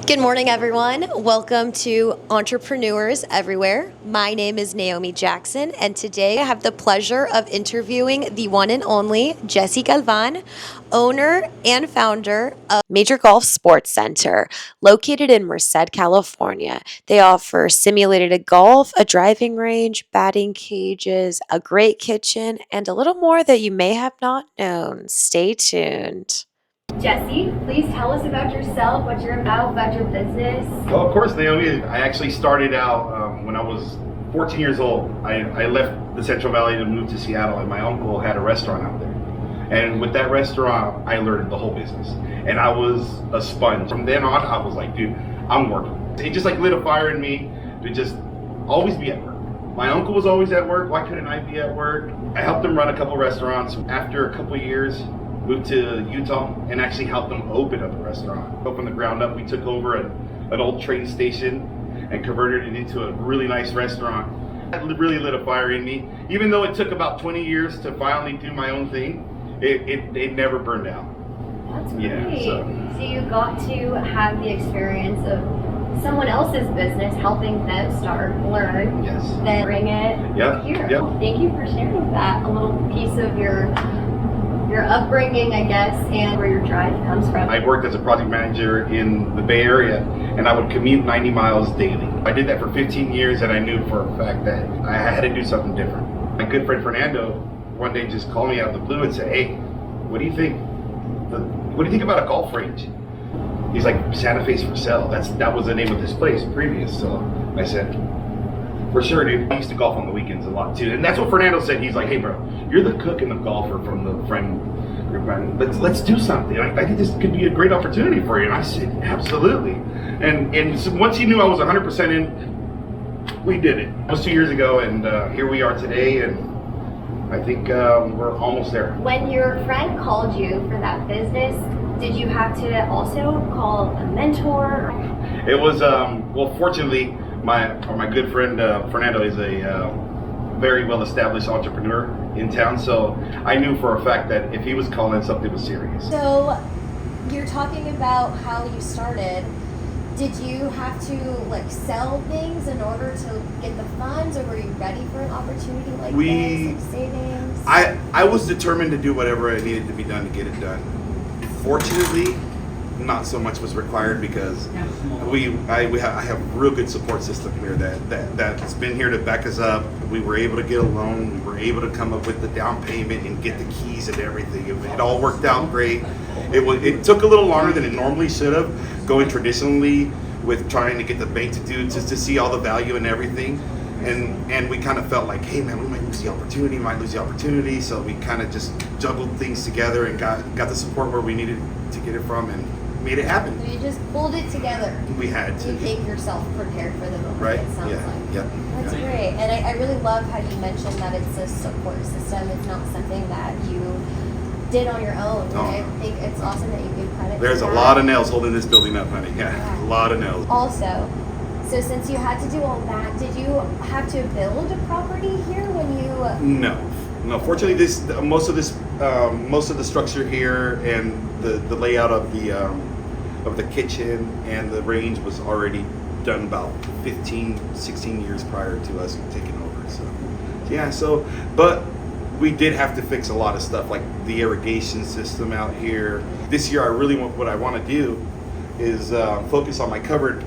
Good morning, everyone. Welcome to Entrepreneurs Everywhere. My name is Naomi Jackson, and today I have the pleasure of interviewing the one and only Jesse Galvan, owner and founder of Major Golf Sports Center, located in Merced, California. They offer simulated golf, a driving range, batting cages, a great kitchen, and a little more that you may have not known. Stay tuned. Jesse, please tell us about yourself, what you're about your business. Well, of course, Naomi. I actually started out when I was 14 years old. I left the Central Valley to move to Seattle, and my uncle had a restaurant out there. And with that restaurant, I learned the whole business. And I was a sponge. From then on, I was like, dude, I'm working. It just like lit a fire in me to just always be at work. My uncle was always at work. Why couldn't I be at work? I helped him run a couple restaurants. After a couple years, moved to Utah and actually helped them open up a restaurant. From the ground up, we took over an old train station and converted it into a really nice restaurant. It really lit a fire in me. Even though it took about 20 years to finally do my own thing, it never burned out. That's great. Yeah, so you got to have the experience of someone else's business, helping them start, learn, yes, then bring it here. Yep. Thank you for sharing that, a little piece of your upbringing, I guess, and where your drive comes from. I worked as a project manager in the Bay Area, and I would commute 90 miles daily. I did that for 15 years, and I knew for a fact that I had to do something different. My good friend Fernando one day just called me out of the blue and said, "Hey, what do you think? What do you think about a golf range?" He's like, "Santa Fe's for sale." That was the name of this place previous. So I said, "For sure, dude." I used to golf on the weekends a lot too, and that's what Fernando said. He's like, "Hey, bro, you're the cook and the golfer from the friend group, man. Let's do something. I think this could be a great opportunity for you." And I said, "Absolutely." And so once he knew I was 100% in, we did it. It was 2 years ago, and here we are today, and I think we're almost there. When your friend called you for that business, did you have to also call a mentor? It was well, fortunately, my good friend Fernando is a very well-established entrepreneur in town, so I knew for a fact that if he was calling, something was serious. So you're talking about how you started. Did you have to sell things in order to get the funds, or were you ready for an opportunity like this, savings? I was determined to do whatever it needed to be done to get it done. Fortunately, not so much was required because I have a real good support system here that's been here to back us up. We were able to get a loan. We were able to come up with the down payment and get the keys and everything. It all worked out great. It took a little longer than it normally should have, going traditionally with trying to get the bank to do just to see all the value and everything. And we kind of felt like, hey man, we might lose the opportunity. So we kind of just juggled things together and got the support where we needed to get it from and made it happen. So you just pulled it together. We had to. You make yourself prepared for the moment, right? It sounds like. Yep. That's great. And I really love how you mentioned that it's a support system. It's not something that you did on your own. No. I think it's awesome that you give credit There's to a that. lot of nails holding this building up, honey. Yeah, a lot of nails. Also, so since you had to do all that, did you have to build a property here when you? No. Fortunately, most of the structure here and the layout of the kitchen and the range was already done about 15, 16 years prior to us taking over. So, yeah. But we did have to fix a lot of stuff like the irrigation system out here. This year, what I want to do is focus on my covered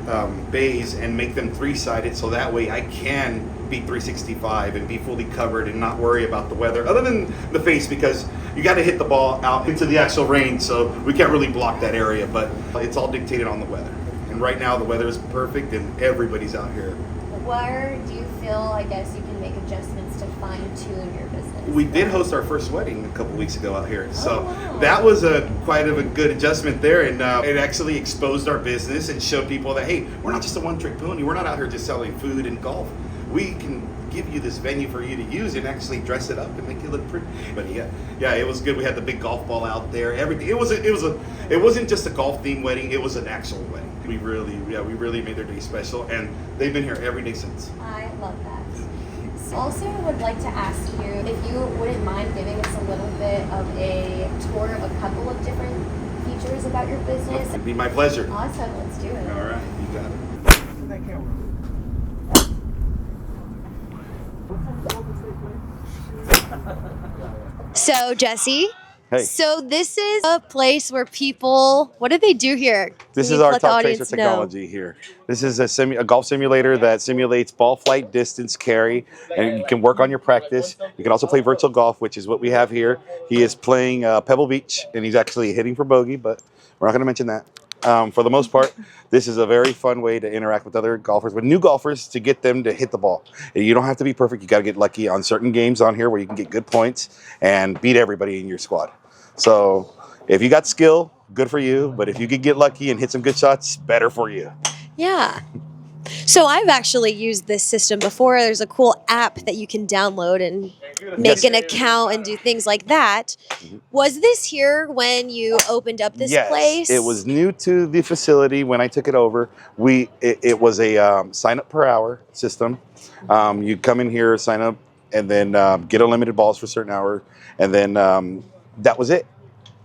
bays and make them 3-sided, so that way I can be 365 and be fully covered and not worry about the weather, other than the face, because you got to hit the ball out into the actual range, so we can't really block that area, but it's all dictated on the weather. And right now the weather is perfect and everybody's out here. Where do you feel, I guess, you can make adjustments to fine-tune your business? We did host our first wedding a couple weeks ago out here, so wow. that was quite of a good adjustment there, and it actually exposed our business and showed people that, hey, we're not just a one-trick pony. We're not out here just selling food and golf. We can give you this venue for you to use and actually dress it up and make it look pretty. But yeah, it was good. We had the big golf ball out there. Everything. It wasn't just a golf themed wedding. It was an actual wedding. We really made their day special, and they've been here every day since. I love that. Also, would like to ask you if you wouldn't mind giving us a little bit of a tour of a couple of different features about your business. It'd be my pleasure. Awesome, let's do it. All right. So, Jesse, Hey. so this is a place where people, what do they do here? This Can is you our let the top tracer audience know? technology here. This is a golf simulator that simulates ball flight, distance, carry, and you can work on your practice. You can also play virtual golf, which is what we have here. He is playing Pebble Beach, and he's actually hitting for bogey, but we're not going to mention that. For the most part, this is a very fun way to interact with other golfers, with new golfers, to get them to hit the ball. You don't have to be perfect. You got to get lucky on certain games on here where you can get good points and beat everybody in your squad. So if you got skill, good for you. But if you could get lucky and hit some good shots, better for you. Yeah. So I've actually used this system before. There's a cool app that you can download and make an account and do things like that. Was this here when you opened up this place? It was new to the facility when I took it over. It was a sign up per hour system. You come in here, sign up, and then get unlimited balls for a certain hour, and then that was it.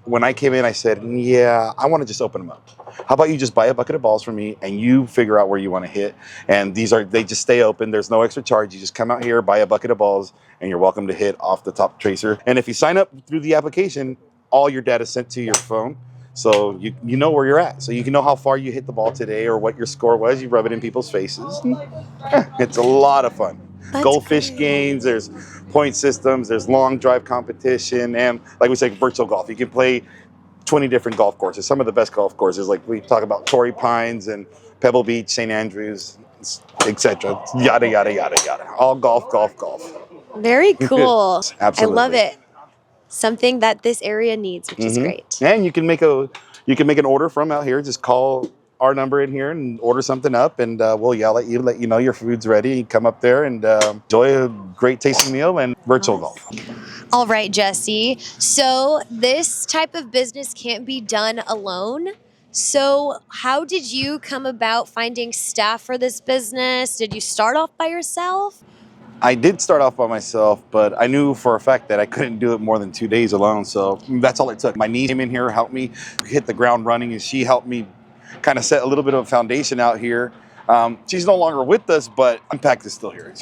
When I came in, I said, yeah, I want to just open them up. How about you just buy a bucket of balls for me and you figure out where you want to hit? And they just stay open. There's no extra charge. You just come out here, buy a bucket of balls, and you're welcome to hit off the top tracer. And if you sign up through the application, all your data is sent to your phone. So you know where you're at. So you can know how far you hit the ball today or what your score was. You rub it in people's faces. It's a lot of fun. That's Goldfish great. games, there's point systems, there's long drive competition, and like we say, virtual golf. You can play 20 different golf courses. Some of the best golf courses, like we talk about Torrey Pines and Pebble Beach, St. Andrews, etc. Yada, yada, yada, yada. All golf, golf, golf. Very cool. Absolutely. I love it. Something that this area needs, which is great. And you can make an order from out here. Just call our number in here and order something up, and we'll yell at you, let you know your food's ready. You come up there and enjoy a great tasting meal and virtual golf. All right, Jesse. So this type of business can't be done alone. So how did you come about finding staff for this business? Did you start off by yourself? I did start off by myself, but I knew for a fact that I couldn't do it more than 2 days alone. So that's all it took. My niece came in here, helped me hit the ground running, and she helped me kind of set a little bit of a foundation out here. She's no longer with us, but Impact is still here.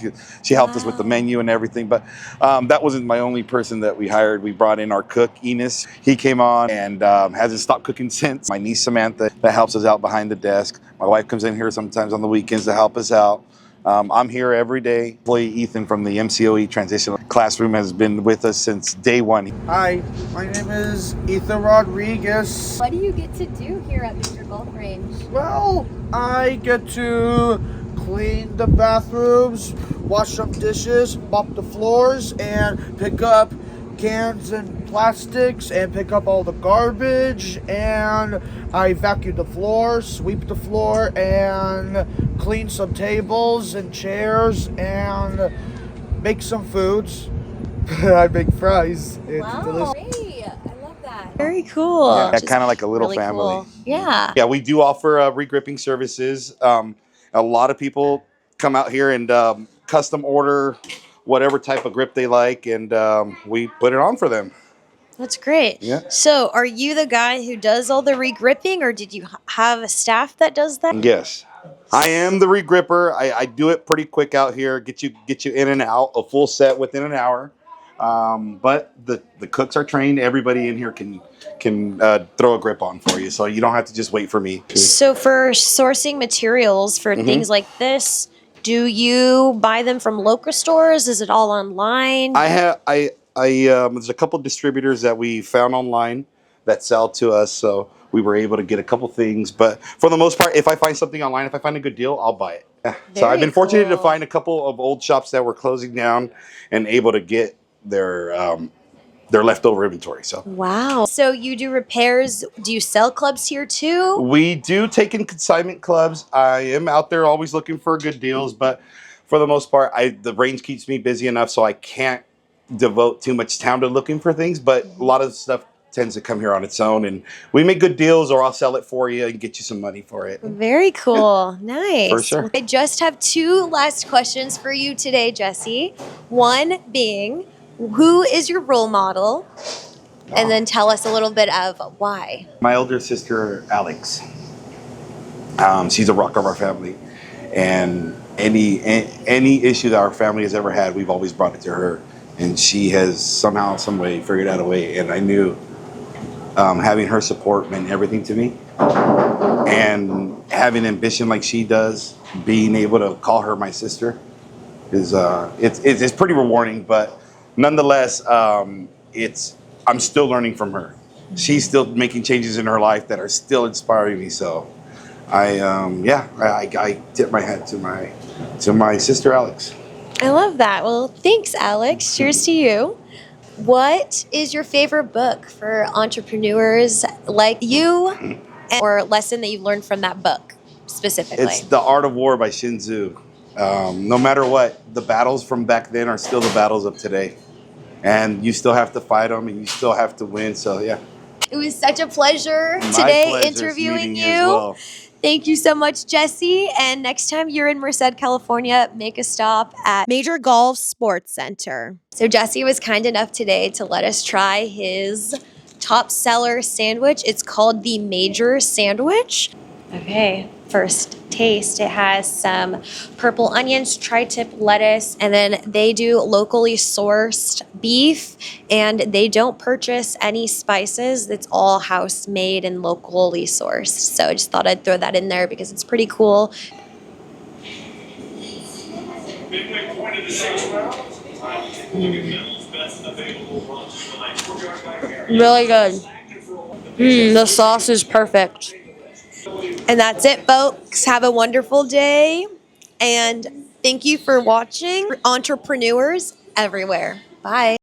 She helped us with the menu and everything, but that wasn't my only person that we hired. We brought in our cook, Enos. He came on and hasn't stopped cooking since. My niece, Samantha, that helps us out behind the desk. My wife comes in here sometimes on the weekends to help us out. I'm here every day. Employee Ethan from the MCOE Transitional Classroom has been with us since day one. Hi, my name is Ethan Rodriguez. What do you get to do here at Mr. Golf Range? Well, I get to clean the bathrooms, wash some dishes, mop the floors, and pick up cans and plastics and pick up all the garbage, and I vacuum the floor, sweep the floor, and clean some tables and chairs and make some foods. I make fries. It's delicious. Great. I love that. Very cool. Yeah, Just kind of like a little really family. cool. Yeah. Yeah, we do offer re-gripping services. A lot of people come out here and custom order whatever type of grip they like, and we put it on for them. That's great. Yeah. So are you the guy who does all the re-gripping, or did you have a staff that does that? Yes, I am the re-gripper. I do it pretty quick out here. Get you in and out, a full set within an hour. But the cooks are trained. Everybody in here can throw a grip on for you, so you don't have to just wait for me. So for sourcing materials for things like this, do you buy them from local stores? Is it all online? There's a couple distributors that we found online that sell to us, so we were able to get a couple things. But for the most part, if I find something online, if I find a good deal, I'll buy it. Yeah. So I've been fortunate to find a couple of old shops that were closing down and able to get their leftover inventory. So Wow. So you do repairs. Do you sell clubs here too? we do take in consignment clubs. I am out there always looking for good deals, but for the most part, the range keeps me busy enough so I can't devote too much time to looking for things. But a lot of stuff tends to come here on its own, and we make good deals, or I'll sell it for you and get you some money for it. Very cool. Nice. For sure. I just have two last questions for you today, Jesse. One being, who is your role model? And then tell us a little bit of why. My older sister, Alex, she's a rock of our family. And any issue that our family has ever had, we've always brought it to her, and she has somehow, some way, figured out a way. And I knew having her support meant everything to me, and having ambition like she does, being able to call her my sister is it's pretty rewarding. But nonetheless, I'm still learning from her. She's still making changes in her life that are still inspiring me. So I tip my hat to my sister Alex. I love that. Well, thanks, Alex. Cheers to you. What is your favorite book for entrepreneurs like you, or lesson that you've learned from that book specifically? It's The Art of War by Sun Tzu. No matter what, the battles from back then are still the battles of today. And you still have to fight them, and you still have to win. So, yeah. It was such a pleasure My today pleasure interviewing meeting you. as well. Thank you so much, Jesse. And next time you're in Merced, California, make a stop at Major Golf Sports Center. So Jesse was kind enough today to let us try his top seller sandwich. It's called the Major Sandwich. Okay, first taste. It has some purple onions, tri-tip lettuce, and then they do locally sourced beef, and they don't purchase any spices. It's all house made and locally sourced. So I just thought I'd throw that in there because it's pretty cool. Really good. The sauce is perfect. And that's it, folks. Have a wonderful day. And thank you for watching Entrepreneurs Everywhere. Bye.